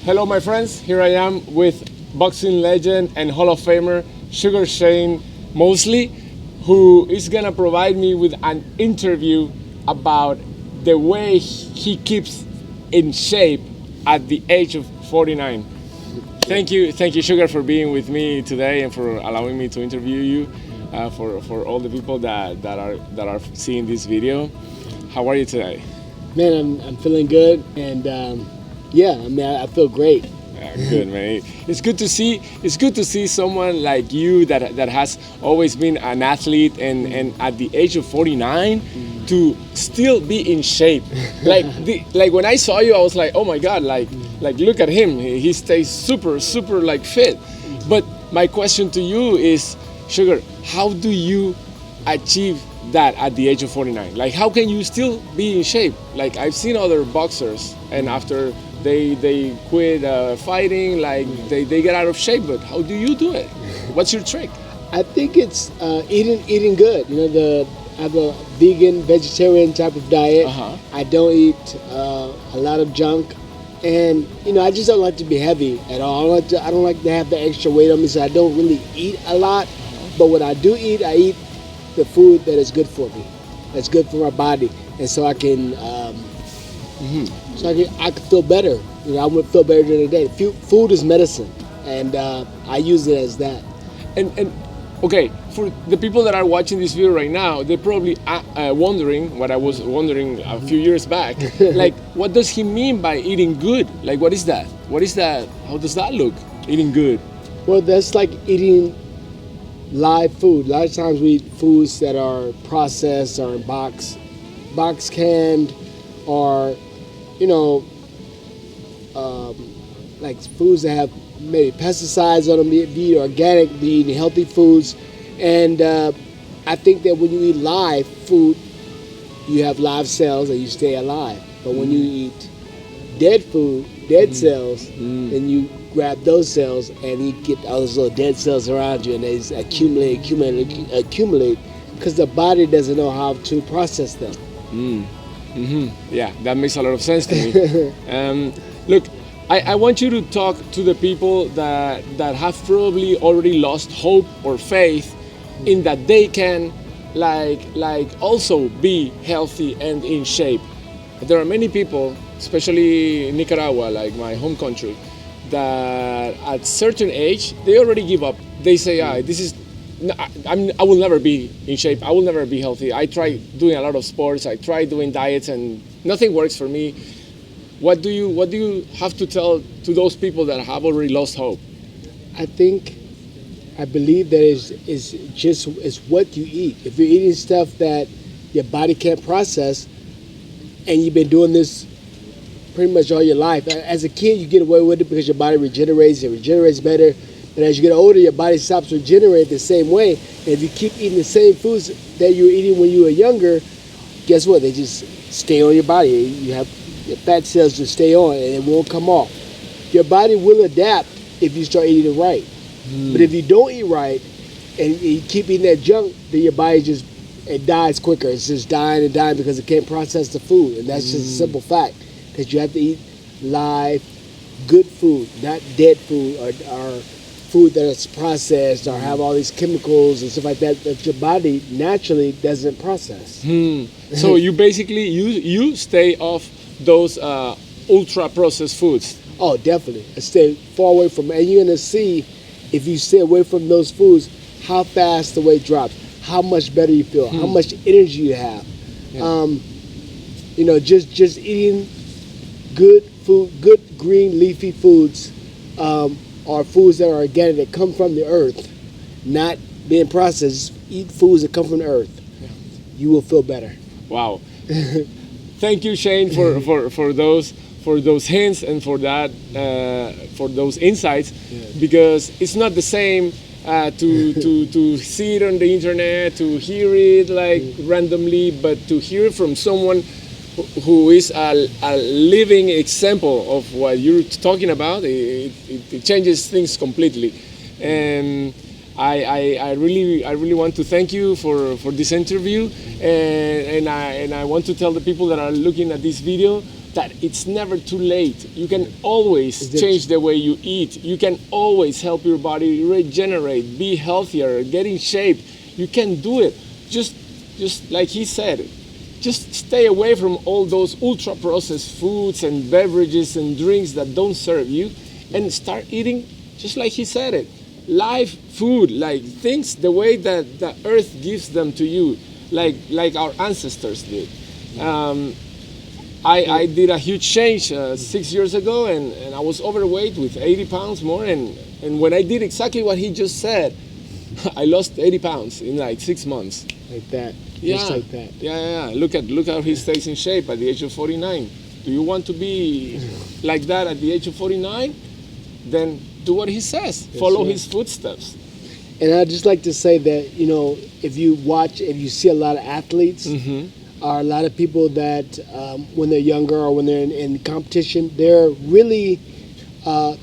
Hello, my friends. Here I am with boxing legend and Hall of Famer Sugar Shane Mosley, who is gonna provide me with an interview about the way he keeps in shape at the age of 49. Thank you, Sugar, for being with me today and for allowing me to interview you. For all the people that are seeing this video, how are you today? Man, I'm feeling good, and I feel great. Yeah, good, man. It's good to see. It's good to see someone like you that has always been an athlete, and at the age of 49, to still be in shape. Like when I saw you, I was like, oh my God! Like look at him. He stays super like fit. But my question to you is, Sugar, how do you achieve that at the age of 49? Like, how can you still be in shape? Like, I've seen other boxers, and after they quit fighting, like they get out of shape. But how do you do it? What's your trick? I think it's eating good. I have a vegan, vegetarian type of diet. I don't eat a lot of junk, and I just don't like to be heavy at all. I don't like to have the extra weight on me, so I don't really eat a lot. But when I do eat, I eat the food that is good for me, that's good for my body, and so I can I can feel better. I want to feel better during the day. Food is medicine, and I use it as that. And okay, for the people that are watching this video right now, they're probably wondering what I was wondering a few years back. Like, what does he mean by eating good? Like, what is that? What is that? How does that look? Eating good? Well, that's like eating live food. A lot of times we eat foods that are processed or box canned, or like foods that have maybe pesticides on them. Be organic, be eating healthy foods, and I think that when you eat live food, you have live cells and you stay alive. But when you eat dead food, dead cells, then you grab those cells and you get all those little dead cells around you, and they just accumulate, because the body doesn't know how to process them. Yeah, that makes a lot of sense to me. Look, I want you to talk to the people that have probably already lost hope or faith in that they can like also be healthy and in shape. There are many people, especially in Nicaragua, like my home country, that at certain age they already give up. They say, I will never be in shape. I will never be healthy. I try doing a lot of sports. I try doing diets, and nothing works for me. What do you have to tell to those people that have already lost hope? I believe that it's what you eat. If you're eating stuff that your body can't process, and you've been doing this pretty much all your life. As a kid, you get away with it because your body regenerates. It regenerates better. But as you get older, your body stops regenerating the same way. And if you keep eating the same foods that you were eating when you were younger, guess what? They just stay on your body. You have your fat cells just stay on, and it won't come off. Your body will adapt if you start eating it right. But if you don't eat right and you keep eating that junk, then your body it dies quicker. It's just dying and dying because it can't process the food. And that's just a simple fact, that you have to eat live, good food, not dead food or food that is processed or have all these chemicals and stuff like that your body naturally doesn't process. So you basically you stay off those ultra processed foods. Oh, definitely. I stay far away from it. And you're gonna see, if you stay away from those foods, how fast the weight drops, how much better you feel, how much energy you have. Just eating good food, good green leafy foods, are foods that are organic, that come from the earth, not being processed. Eat foods that come from the earth. You will feel better. Wow. Thank you, Shane, for those hints and for those insights, because it's not the same to see it on the internet, to hear it like randomly, but to hear it from someone who is a living example of what you're talking about. It changes things completely, and I really want to thank you for this interview, and I want to tell the people that are looking at this video that it's never too late. You can always change the way you eat. You can always help your body regenerate, be healthier, get in shape. You can do it. Just like he said, just stay away from all those ultra processed foods and beverages and drinks that don't serve you, and start eating just like he said it. Live food, like things the way that the earth gives them to you, like our ancestors did. I did a huge change 6 years ago, and I was overweight with 80 pounds more, and when I did exactly what he just said, I lost 80 pounds in like 6 months. Like that. Yeah. Just like that. Yeah. Look how he stays in shape at the age of 49. Do you want to be like that at the age of 49? Then do what he says. Follow his footsteps. And I'd just like to say that, you know, if you see a lot of athletes, or a lot of people that when they're younger or when they're in competition, they're really,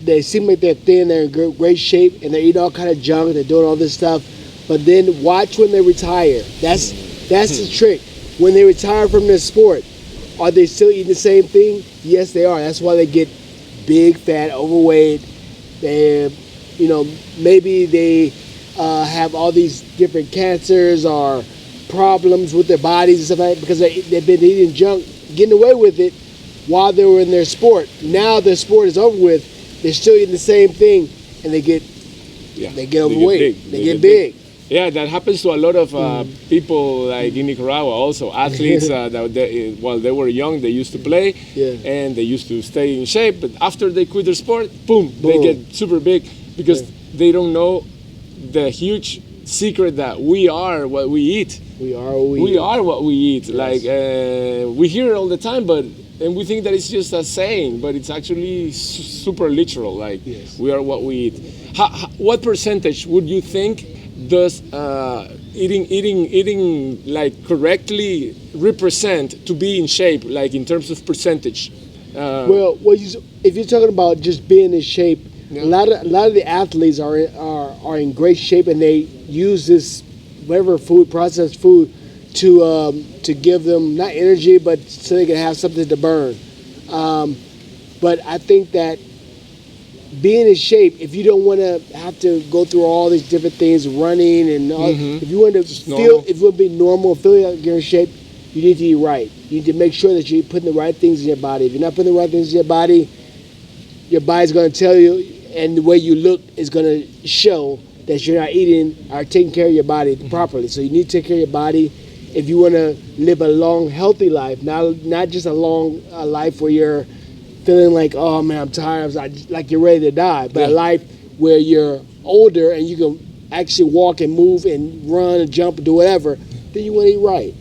they seem like they're thin, they're in great shape, and they eat all kind of junk, they're doing all this stuff. But then watch when they retire. That's the trick. When they retire from their sport, are they still eating the same thing? Yes, they are. That's why they get big, fat, overweight. They, you know, maybe they have all these different cancers or problems with their bodies and stuff like that because they've been eating junk, getting away with it while they were in their sport. Now their sport is over with, they're still eating the same thing, and they get overweight. They get big. Yeah, that happens to a lot of people, like in Nicaragua also. Athletes, while they were young, they used to play, and they used to stay in shape. But after they quit their sport, boom. They get super big because they don't know the huge secret that we are what we eat. We are what we eat. We are what we eat. Yes. Like, we hear it all the time, and we think that it's just a saying, but it's actually super literal. Like, we are what we eat. What percentage would you think does eating like correctly represent to be in shape, like in terms of percentage? If you're talking about just being in shape, a lot of the athletes are in great shape, and they use this whatever food, processed food, to give them not energy, but so they can have something to burn. But I think that being in shape, if you don't want to have to go through all these different things, running and all, if you want to if you want to be normal, feel like you're in shape, you need to eat right. You need to make sure that you're putting the right things in your body. If you're not putting the right things in your body's going to tell you, and the way you look is going to show that you're not eating or taking care of your body properly. So you need to take care of your body if you want to live a long, healthy life, not just a long life where you're feeling like, oh man, I'm tired, like you're ready to die, but a life where you're older and you can actually walk and move and run and jump and do whatever, then you want to eat right.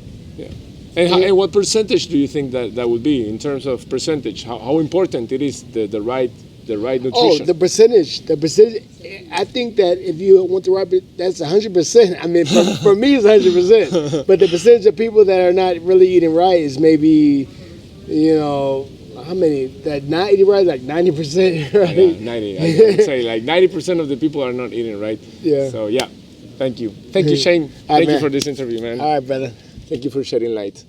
And what percentage do you think that would be in terms of percentage? How important it is the right nutrition? Oh, the percentage. I think that if you want the right, that's 100%. I mean, for me, it's 100%. But the percentage of people that are not really eating right is maybe, you know, how many that not eating right? Like 90%, right? Yeah, 90. I would say like 90% of the people are not eating right. Yeah. So yeah, thank you, Shane. Thank you for this interview, man. All right, brother. Thank you for shedding light.